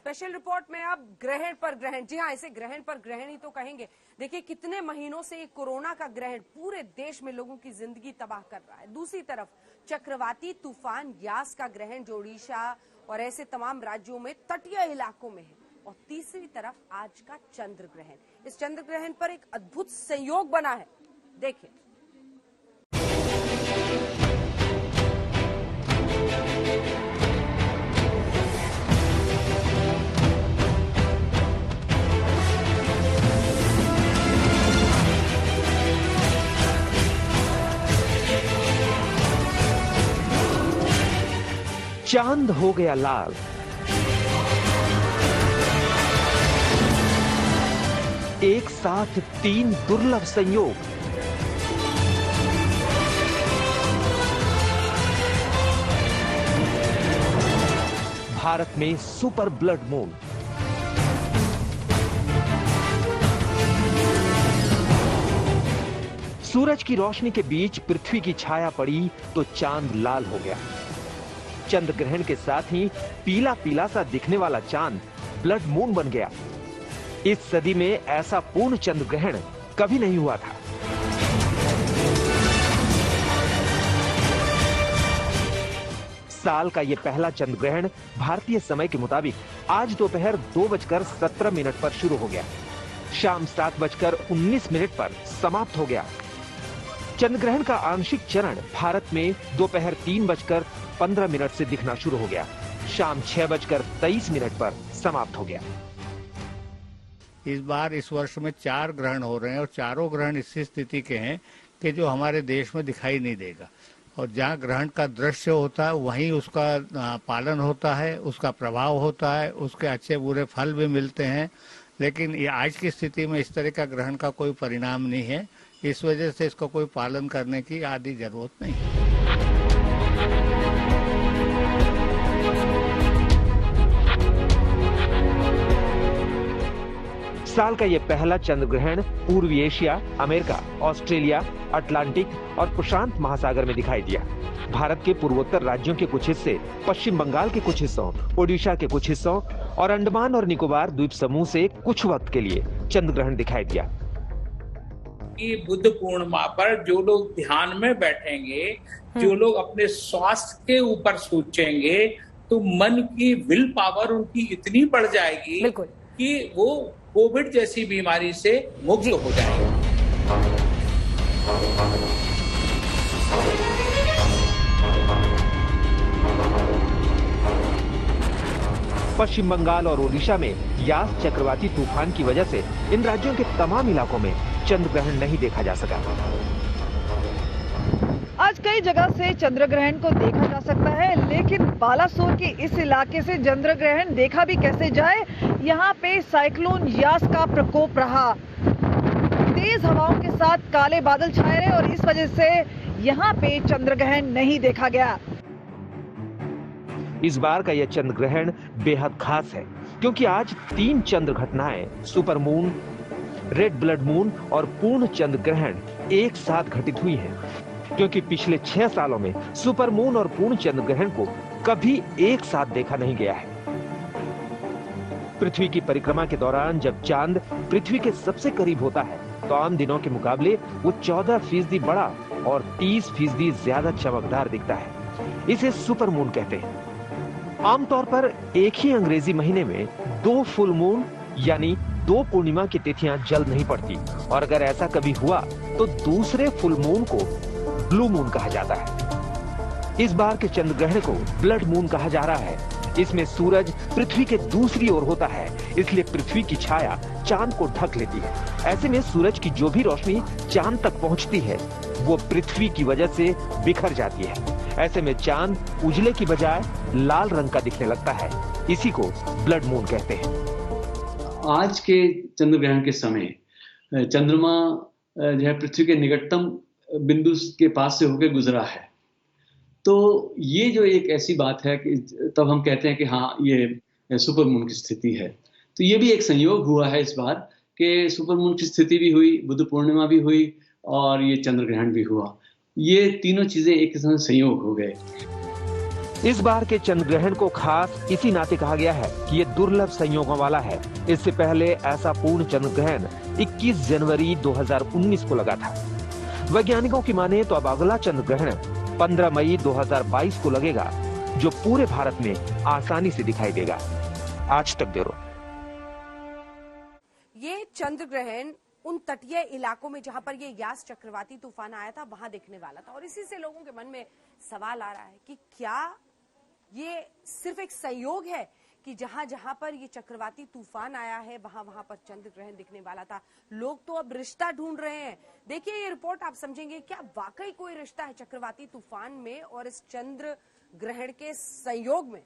Special report में अब ग्रहण पर ग्रहण, जी हाँ, इसे ग्रहण पर ग्रहण ही तो कहेंगे। देखिए कितने महीनों से कोरोना का ग्रहण पूरे देश में लोगों की जिंदगी तबाह कर रहा है। दूसरी तरफ चक्रवाती तूफान यास का ग्रहण जो ओडिशा और ऐसे तमाम राज्यों में तटीय इलाकों में है। और तीसरी तरफ आज का चंद्र ग्रहण। इस चंद्र ग्रहण पर एक अद्भुत संयोग बना है, देखिए। चांद हो गया लाल, एक साथ तीन दुर्लभ संयोग। भारत में सुपर ब्लड मून। सूरज की रोशनी के बीच पृथ्वी की छाया पड़ी तो चांद लाल हो गया। चंद्र ग्रहण के साथ ही पीला पीला सा दिखने वाला चांद ब्लड मून बन गया। इस सदी में ऐसा पूर्ण चंद्र ग्रहण कभी नहीं हुआ था। साल का यह पहला चंद्र ग्रहण भारतीय समय के मुताबिक आज दोपहर 2:17 पर शुरू हो गया। शाम 7:19 पर समाप्त हो गया। चंद्र ग्रहण का आंशिक चरण भारत में दोपहर 3:15 से दिखना शुरू हो गया। शाम 6:23 पर समाप्त हो गया। इस बार इस वर्ष में 4 ग्रहण हो रहे हैं और चारों ग्रहण इसी स्थिति के हैं कि जो हमारे देश में दिखाई नहीं देगा। और जहाँ ग्रहण का दृश्य होता है वहीं उसका पालन होता है, उसका प्रभाव होता है, उसके अच्छे बुरे फल भी मिलते हैं। लेकिन ये आज की स्थिति में इस तरह का ग्रहण का कोई परिणाम नहीं है। इस वजह से इसका कोई पालन करने की आदि जरूरत नहीं है। साल का यह पहला चंद्र ग्रहण पूर्वी एशिया, अमेरिका, ऑस्ट्रेलिया, अटलांटिक और प्रशांत महासागर में दिखाई दिया। भारत के पूर्वोत्तर राज्यों के कुछ हिस्से, पश्चिम बंगाल के कुछ हिस्सों, ओडिशा के कुछ हिस्सों और अंडमान और निकोबार द्वीप समूह से कुछ वक्त के लिए चंद्र ग्रहण दिखाई दिया। कि बुद्ध पूर्णिमा पर जो लोग ध्यान में बैठेंगे, जो लोग अपने स्वास्थ्य के ऊपर सोचेंगे, तो मन की विल पावर उनकी इतनी बढ़ जाएगी कि वो कोविड जैसी बीमारी से मुक्त हो जाएंगे। पश्चिम बंगाल और ओडिशा में यास चक्रवाती तूफान की वजह से इन राज्यों के तमाम इलाकों में चंद्र ग्रहण नहीं देखा जा सका। आज कई जगह से चंद्र ग्रहण को देखा जा सकता है, लेकिन बालासोर के इस इलाके से चंद्र ग्रहण देखा भी कैसे जाए। यहाँ पे साइक्लोन यास का प्रकोप रहा। तेज हवाओं के साथ काले बादल छाए रहे और इस वजह से यहाँ पे चंद्र ग्रहण नहीं देखा गया। इस बार का यह चंद्र ग्रहण बेहद खास है क्योंकि आज 3 चंद्र घटनाएं, super moon, red blood moon और पूर्ण चंद्र ग्रहण एक साथ घटित हुई हैं। क्योंकि पिछले 6 सालों में सुपर मून और पूर्ण चंद्र ग्रहण को कभी एक साथ देखा नहीं गया है। पृथ्वी की परिक्रमा के दौरान जब चांद पृथ्वी के सबसे करीब होता है तो आम दिनों के मुकाबले वो 14% बड़ा और 30% ज्यादा चमकदार दिखता है। इसे सुपर मून कहते हैं। आमतौर पर एक ही अंग्रेजी महीने में 2 फुल मून यानी 2 पूर्णिमा की तिथियां जल्द नहीं पड़ती और अगर ऐसा कभी हुआ तो दूसरे फुल मून को ब्लू मून कहा जाता है। इस बार के चंद्र ग्रहण को ब्लड मून कहा जा रहा है। इसमें सूरज पृथ्वी के दूसरी ओर होता है, इसलिए पृथ्वी की छाया चांद को ढक लेती है। ऐसे में सूरज की जो भी रोशनी चांद तक पहुंचती है वो पृथ्वी की वजह से बिखर जाती है। ऐसे में चांद उजले की बजाय लाल रंग का दिखने लगता है। इसी को ब्लड मून कहते हैं। आज के चंद्र ग्रहण के समय चंद्रमा जो है पृथ्वी के निकटतम बिंदु के पास से होकर गुजरा है। तो ये जो एक ऐसी बात है कि तब हम कहते हैं कि हाँ ये सुपर मून की स्थिति है। तो ये भी एक संयोग हुआ है इस बार कि सुपर मून की स्थिति भी हुई, बुद्ध पूर्णिमा भी हुई और ये चंद्र ग्रहण भी हुआ। ये तीनों चीजें एक किस्म से संयोग हो गए। इस बार के चंद्र ग्रहण को खास इसी नाते कहा गया है कि ये दुर्लभ संयोगों वाला है। इससे पहले ऐसा पूर्ण चंद्र ग्रहण 21 जनवरी 2019 को लगा था। वैज्ञानिकों की माने तो अब अगला चंद्र ग्रहण 15 मई 2022 को लगेगा, जो पूरे भारत में आसानी से दिखाई देगा। आज तक ब्यूरो। ये चंद्र ग्रहण उन तटीय इलाकों में जहां पर ये यास चक्रवाती तूफान आया था वहां दिखने वाला था, और इसी से लोगों के मन में सवाल आ रहा है कि क्या ये सिर्फ एक संयोग है कि जहां जहां पर ये चक्रवाती तूफान आया है वहां वहां पर चंद्र ग्रहण दिखने वाला था। लोग तो अब रिश्ता ढूंढ रहे हैं। देखिए ये रिपोर्ट आप समझेंगे क्या वाकई कोई रिश्ता है चक्रवाती तूफान में और इस चंद्र ग्रहण के संयोग में।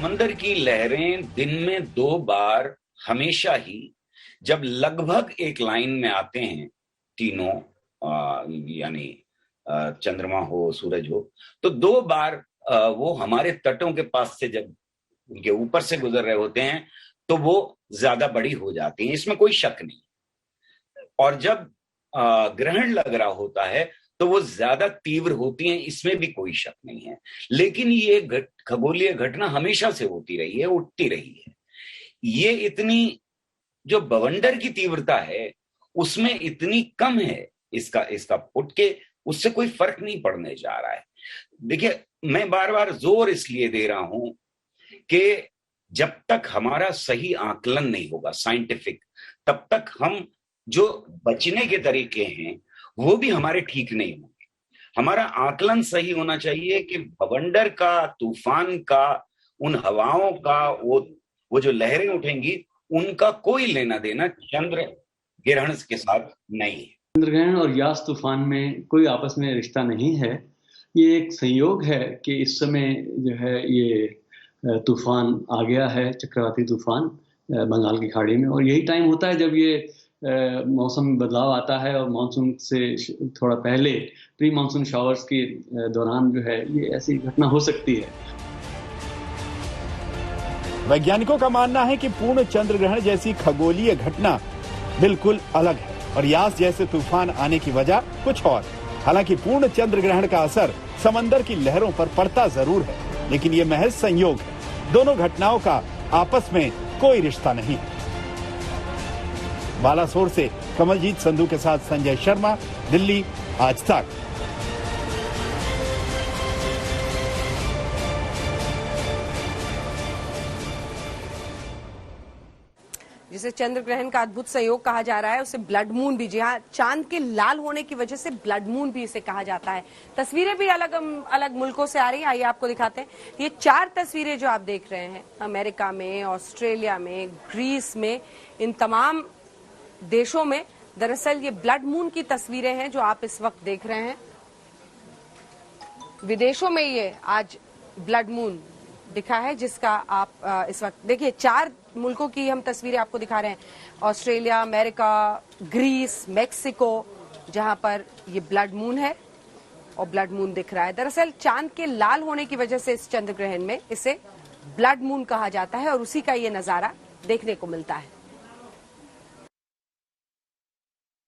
समंदर की लहरें दिन में 2 बार हमेशा ही जब लगभग एक लाइन में आते हैं तीनों, यानी चंद्रमा हो सूरज हो, तो 2 बार वो हमारे तटों के पास से जब उनके ऊपर से गुजर रहे होते हैं तो वो ज्यादा बड़ी हो जाती हैं, इसमें कोई शक नहीं। और जब ग्रहण लग रहा होता है तो वो ज्यादा तीव्र होती हैं, इसमें भी कोई शक नहीं है। लेकिन ये खगोलीय घटना हमेशा से होती रही है, उठती रही है। ये इतनी जो बवंडर की तीव्रता है उसमें इतनी कम है, इसका फुट के उससे कोई फर्क नहीं पड़ने जा रहा है। देखिए, मैं बार बार जोर इसलिए दे रहा हूं कि जब तक हमारा सही आकलन नहीं होगा साइंटिफिक, तब तक हम जो बचने के तरीके हैं वो भी हमारे ठीक नहीं होंगे। हमारा आकलन सही होना चाहिए कि बवंडर का, तूफान का, उन हवाओं का, वो जो लहरें उठेंगी उनका कोई लेना देना चंद्र ग्रहण के साथ नहीं है। चंद्र ग्रहण और यास तूफान में कोई आपस में रिश्ता नहीं है। ये एक संयोग है कि इस समय जो है ये तूफान आ गया है, चक्रवाती तूफान बंगाल की खाड़ी में, और यही टाइम होता है जब ये मौसम में बदलाव आता है और मानसून से थोड़ा पहले प्री मानसून शावर्स के दौरान जो है ये ऐसी घटना हो सकती है। वैज्ञानिकों का मानना है कि पूर्ण चंद्र ग्रहण जैसी खगोलीय घटना बिल्कुल अलग है और यास जैसे तूफान आने की वजह कुछ और। हालांकि पूर्ण चंद्र ग्रहण का असर समंदर की लहरों पर पड़ता जरूर है, लेकिन ये महज संयोग है। दोनों घटनाओं का आपस में कोई रिश्ता नहीं है। बालासोर से कमलजीत संधू के साथ संजय शर्मा, दिल्ली, आज तक। जिसे चंद्र ग्रहण का अद्भुत संयोग कहा जा रहा है, उसे ब्लड मून भी, जी हाँ, चांद के लाल होने की वजह से ब्लड मून भी इसे कहा जाता है। तस्वीरें भी अलग अलग मुल्कों से आ रही हैं, आइए आपको दिखाते हैं। ये 4 तस्वीरें जो आप देख रहे हैं, अमेरिका में, ऑस्ट्रेलिया में, ग्रीस में, इन तमाम देशों में दरअसल ये ब्लड मून की तस्वीरें हैं जो आप इस वक्त देख रहे हैं। विदेशों में ये आज ब्लड मून दिखा है, जिसका आप इस वक्त देखिए। 4 मुल्कों की हम तस्वीरें आपको दिखा रहे हैं, ऑस्ट्रेलिया, अमेरिका, ग्रीस, मेक्सिको, जहां पर ये ब्लड मून है और ब्लड मून दिख रहा है। दरअसल चांद के लाल होने की वजह से इस चंद्र ग्रहण में इसे ब्लड मून कहा जाता है और उसी का ये नजारा देखने को मिलता है।